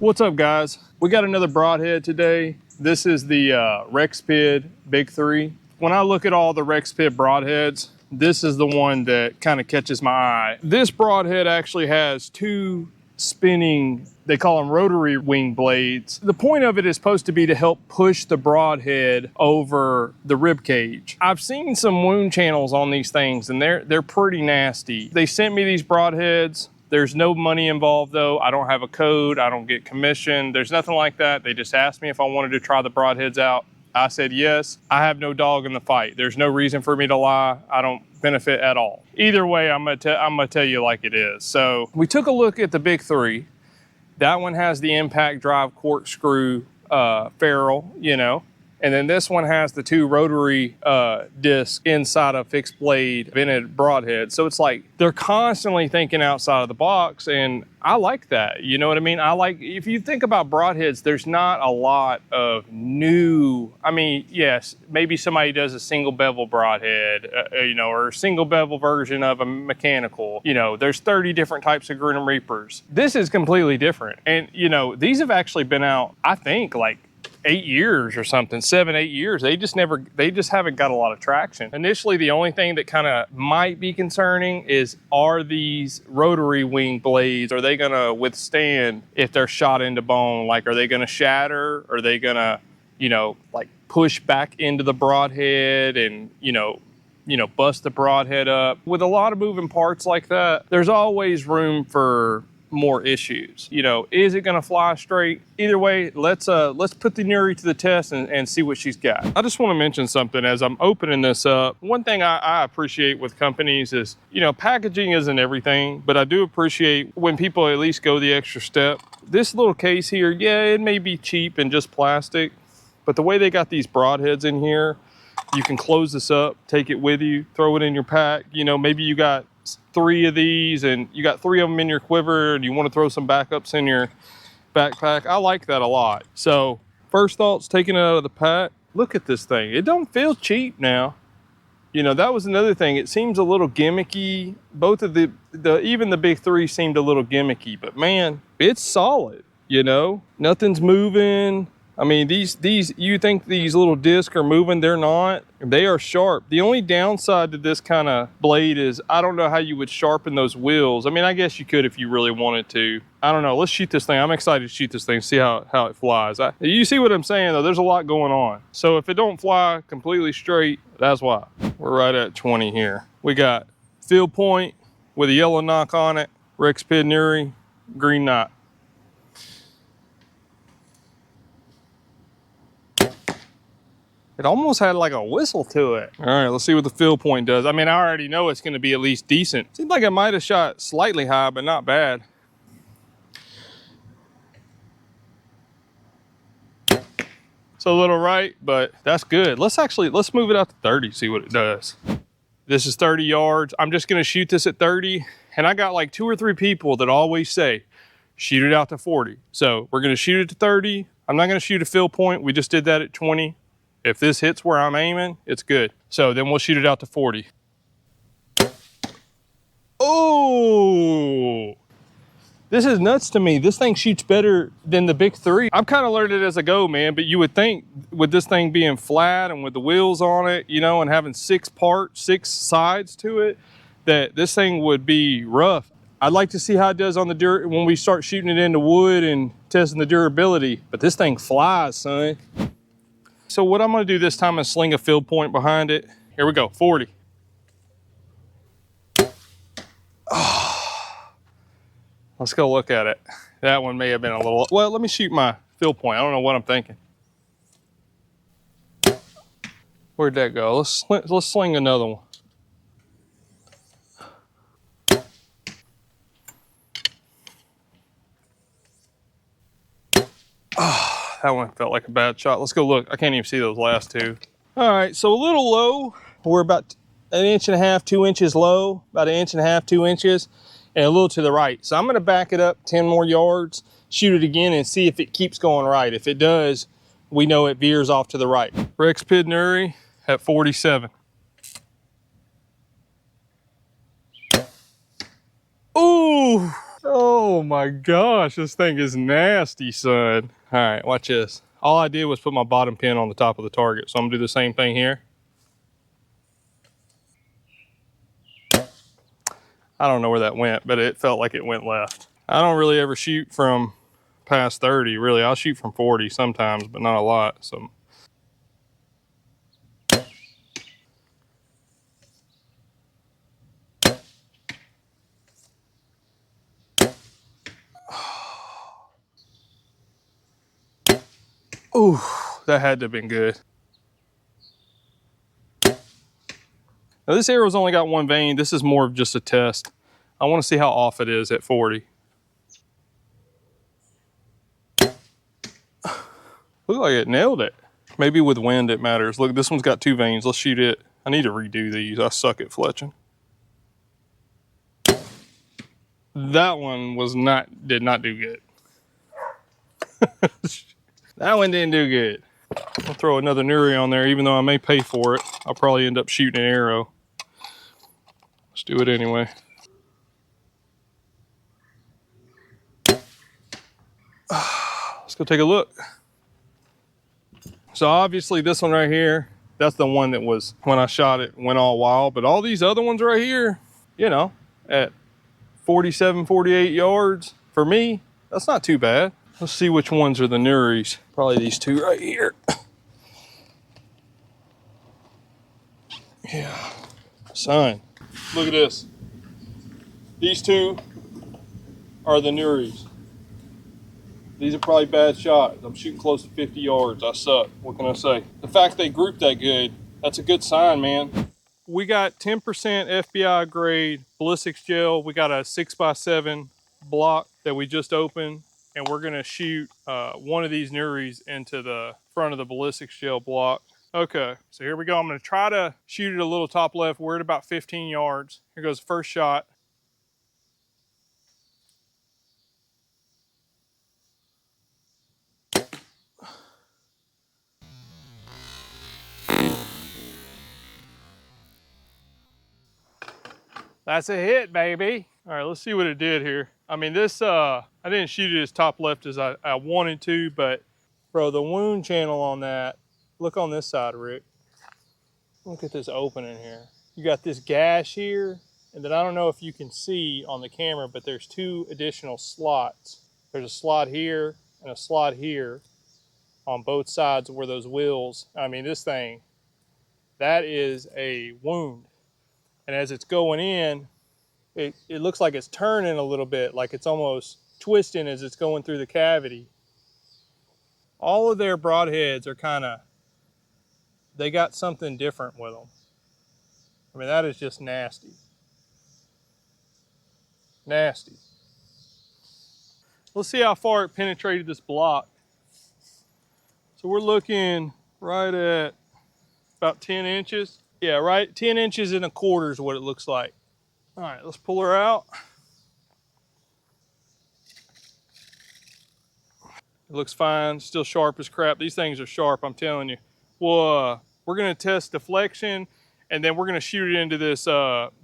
What's up, guys? We got another broadhead today. This is the Rexpid Big 3. When I look at all the Rexpid broadheads, this is the one that kind of catches my eye. This broadhead actually has two spinning, they call them rotary wing blades. The point of it is supposed to be to help push the broadhead over the rib cage. I've seen some wound channels on these things and they're pretty nasty. They sent me these broadheads. There's no money involved though. I don't have a code, I don't get commission. There's nothing like that. They just asked me if I wanted to try the broadheads out. I said yes. I have no dog in the fight. There's no reason for me to lie. I don't benefit at all. Either way, I'm gonna tell you like it is. So we took a look at the Big 3. That one has the impact drive corkscrew ferrule, you know. And then this one has the two rotary discs inside a fixed blade vented broadhead. So it's like they're constantly thinking outside of the box, and I like that. You know what I mean? I like, if you think about broadheads, there's not a lot of new, I mean, yes, maybe somebody does a single bevel broadhead, you know, or a single bevel version of a mechanical. You know, there's 30 different types of Grim Reapers. This is completely different. And, you know, these have actually been out, I think, like 8 years or something, 7, 8 years. They just haven't got a lot of traction. Initially, the only thing that kind of might be concerning is, are these rotary wing blades, are they gonna withstand if they're shot into bone? Like, are they gonna shatter? Are they gonna, you know, like push back into the broadhead and, you know, bust the broadhead up? With a lot of moving parts like that, there's always room for more issues. You know, is it gonna fly straight? Either way, let's put the Nuri to the test and see what she's got. I just want to mention something as I'm opening this up. One thing I appreciate with companies is, you know, packaging isn't everything, but I do appreciate when people at least go the extra step. This little case here, yeah, it may be cheap and just plastic, but the way they got these broadheads in here, you can close this up, take it with you, throw it in your pack. You know, maybe you got 3 of these and you got 3 of them in your quiver and you want to throw some backups in your backpack. I like that a lot. So first thoughts, taking it out of the pack. Look at this thing. It don't feel cheap now. You know, that was another thing. It seems a little gimmicky. Both of even the Big 3 seemed a little gimmicky, but man, it's solid, you know? Nothing's moving. I mean, these, you think these little discs are moving, they're not. They are sharp. The only downside to this kind of blade is, I don't know how you would sharpen those wheels. I mean, I guess you could if you really wanted to. I don't know, let's shoot this thing. I'm excited to shoot this thing, see how it flies. You see what I'm saying though, there's a lot going on. So if it don't fly completely straight, that's why. We're right at 20 here. We got field point with a yellow knock on it, Rexpid Nuri, green knot. It almost had like a whistle to it. All right, let's see what the field point does. I mean, I already know it's gonna be at least decent. Seems like I might have shot slightly high, but not bad. It's a little right, but that's good. Let's move it out to 30, see what it does. This is 30 yards. I'm just gonna shoot this at 30, and I got like 2 or 3 people that always say, shoot it out to 40. So we're gonna shoot it to 30. I'm not gonna shoot a field point. We just did that at 20. If this hits where I'm aiming, it's good. So then we'll shoot it out to 40. Oh, this is nuts to me. This thing shoots better than the Big 3. I'm kind of learning it as I go, man, but you would think with this thing being flat and with the wheels on it, you know, and having 6 sides to it, that this thing would be rough. I'd like to see how it does on the when we start shooting it into wood and testing the durability, but this thing flies, son. So what I'm gonna do this time is sling a field point behind it. Here we go, 40. Oh. Let's go look at it. That one may have been a little, well, let me shoot my field point. I don't know what I'm thinking. Where'd that go? Let's sling another one. That one felt like a bad shot. Let's go look. I can't even see those last 2. All right, so a little low. We're about 1.5 inches, 2 inches low, about 1.5 inches, 2 inches, and a little to the right. So I'm gonna back it up 10 more yards, shoot it again and see if it keeps going right. If it does, we know it veers off to the right. Rexpid Nuri at 47. Ooh, Oh my gosh, this thing is nasty, son. All right, watch this. All I did was put my bottom pin on the top of the target, so I'm gonna do the same thing here. I don't know where that went, but it felt like it went left. I don't really ever shoot from past 30, really. I'll shoot from 40 sometimes, but not a lot. So ooh, that had to have been good. Now this arrow's only got one vein. This is more of just a test. I want to see how off it is at 40. Look like it nailed it. Maybe with wind it matters. Look, this one's got two veins. Let's shoot it. I need to redo these. I suck at fletching. That one did not do good. That one didn't do good. I'll throw another Nuri on there, even though I may pay for it. I'll probably end up shooting an arrow. Let's do it anyway. Let's go take a look. So obviously this one right here, that's the one that was, when I shot it, went all wild. But all these other ones right here, you know, at 47, 48 yards, for me, that's not too bad. Let's see which ones are the Nuris. Probably these two right here. Yeah, son, look at this. These two are the Nuris. These are probably bad shots. I'm shooting close to 50 yards. I suck. What can I say? The fact they grouped that good, that's a good sign, man. We got 10% FBI grade ballistics gel. We got a 6x7 block that we just opened, and we're gonna shoot one of these Nuris into the front of the ballistics gel block. Okay, so here we go. I'm gonna try to shoot it a little top left. We're at about 15 yards. Here goes the first shot. That's a hit, baby. All right, let's see what it did here. I mean, this, I didn't shoot it as top left as I wanted to, but bro, the wound channel on that, look on this side, Rick. Look at this opening here. You got this gash here, and then I don't know if you can see on the camera, but there's two additional slots. There's a slot here and a slot here on both sides where those wheels, I mean, this thing, that is a wound. And as it's going in, it looks like it's turning a little bit, like it's almost twisting as it's going through the cavity. All of their broadheads are kind of, they got something different with them. I mean, that is just nasty. Nasty. Let's see how far it penetrated this block. So we're looking right at about 10 inches. Yeah, right, 10 inches and a quarter is what it looks like. All right, let's pull her out. It looks fine, still sharp as crap. These things are sharp, I'm telling you. Well, we're gonna test deflection, and then we're gonna shoot it into this,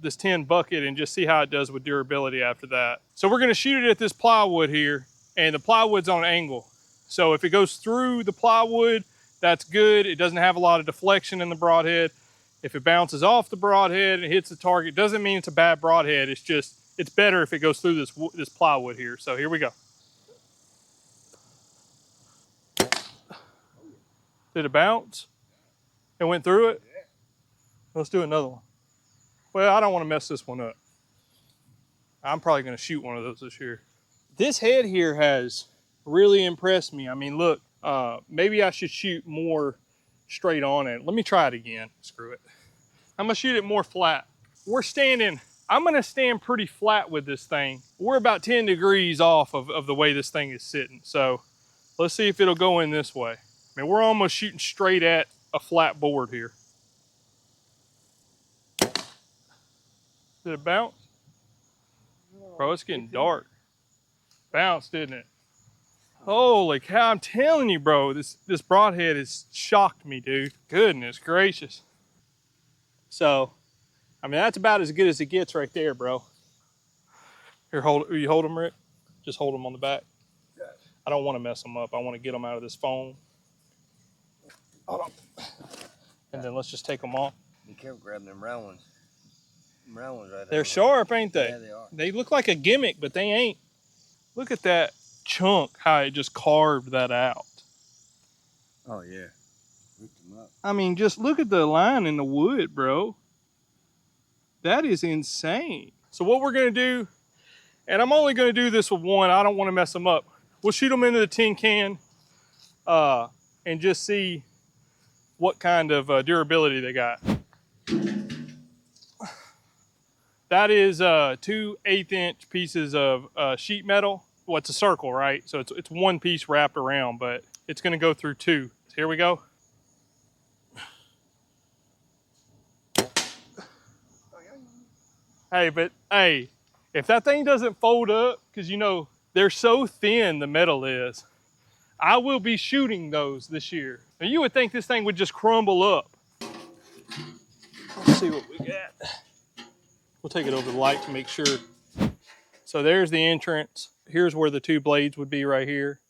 this tin bucket and just see how it does with durability after that. So we're gonna shoot it at this plywood here, and the plywood's on an angle. So if it goes through the plywood, that's good. It doesn't have a lot of deflection in the broadhead. If it bounces off the broadhead and hits the target, doesn't mean it's a bad broadhead. It's just, it's better if it goes through this plywood here. So here we go. Did it bounce? It went through it? Let's do another one. Well, I don't want to mess this one up. I'm probably going to shoot one of those this year. This head here has really impressed me. I mean, look, maybe I should shoot more straight on it. Let me try it again. Screw it. I'm going to shoot it more flat. I'm going to stand pretty flat with this thing. We're about 10 degrees off of the way this thing is sitting. So let's see if it'll go in this way. I mean, we're almost shooting straight at a flat board here. Did it bounce? Bro, it's getting dark. Bounced, didn't it? Holy cow, I'm telling you, bro, this broadhead has shocked me, dude. Goodness gracious. So, I mean, that's about as good as it gets right there, bro. Here, you hold them, Rick? Just hold them on the back. I don't want to mess them up. I want to get them out of this foam. Hold on. And then let's just take them off. Be careful grabbing them round ones. Them round ones right there. They're sharp, ain't they? Yeah, they are. They look like a gimmick, but they ain't. Look at that chunk, how it just carved that out. Oh, yeah. Ripped them up. I mean, just look at the line in the wood, bro. That is insane. So what we're going to do, and I'm only going to do this with one. I don't want to mess them up. We'll shoot them into the tin can and just see what kind of durability they got. That is 2 1/8-inch pieces of sheet metal. Well, it's a circle, right? So it's one piece wrapped around, but it's going to go through 2. So here we go. Hey, but hey, if that thing doesn't fold up, because you know, they're so thin, the metal is, I will be shooting those this year. Now you would think this thing would just crumble up. Let's see what we got. We'll take it over the light to make sure. So there's the entrance. Here's where the 2 blades would be right here.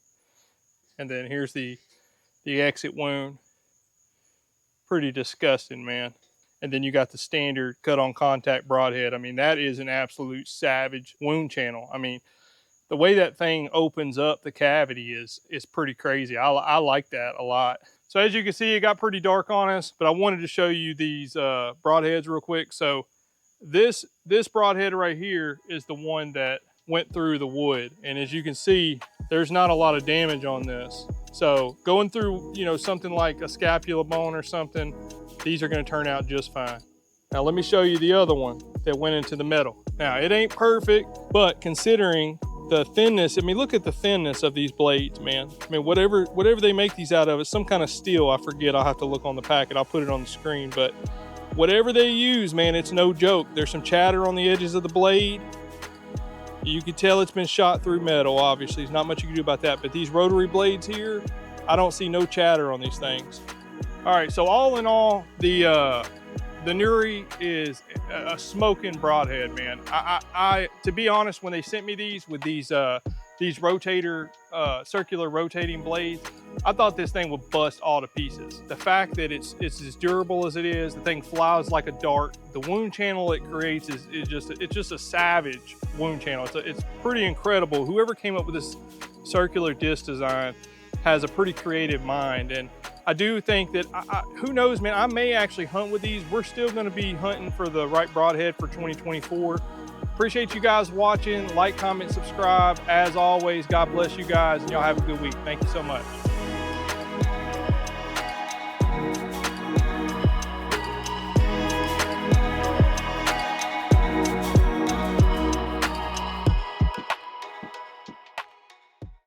And then here's the exit wound. Pretty disgusting, man. And then you got the standard cut-on contact broadhead. I mean, that is an absolute savage wound channel. I mean, the way that thing opens up the cavity is pretty crazy. I like that a lot. So as you can see, it got pretty dark on us, but I wanted to show you these broadheads real quick. So this broadhead right here is the one that went through the wood. And as you can see, there's not a lot of damage on this. So going through, you know, something like a scapula bone or something, these are going to turn out just fine. Now let me show you the other one that went into the metal. Now it ain't perfect, but considering the thinness, I mean, look at the thinness of these blades, man. I mean, whatever they make these out of, it's some kind of steel. I forget, I'll have to look on the packet. I'll put it on the screen, but whatever they use, man, it's no joke. There's some chatter on the edges of the blade. You can tell it's been shot through metal, obviously. There's not much you can do about that, but these rotary blades here, I don't see no chatter on these things. All right, so all in all, the Nuri is a smoking broadhead, man. I to be honest, when they sent me these with these rotator, circular rotating blades, I thought this thing would bust all to pieces. The fact that it's as durable as it is, the thing flies like a dart. The wound channel it creates is just a savage wound channel. It's pretty incredible. Whoever came up with this circular disc design has a pretty creative mind, and I do think that, who knows, man, I may actually hunt with these. We're still gonna be hunting for the right broadhead for 2024. Appreciate you guys watching. Like, comment, subscribe. As always, God bless you guys, and y'all have a good week. Thank you so much.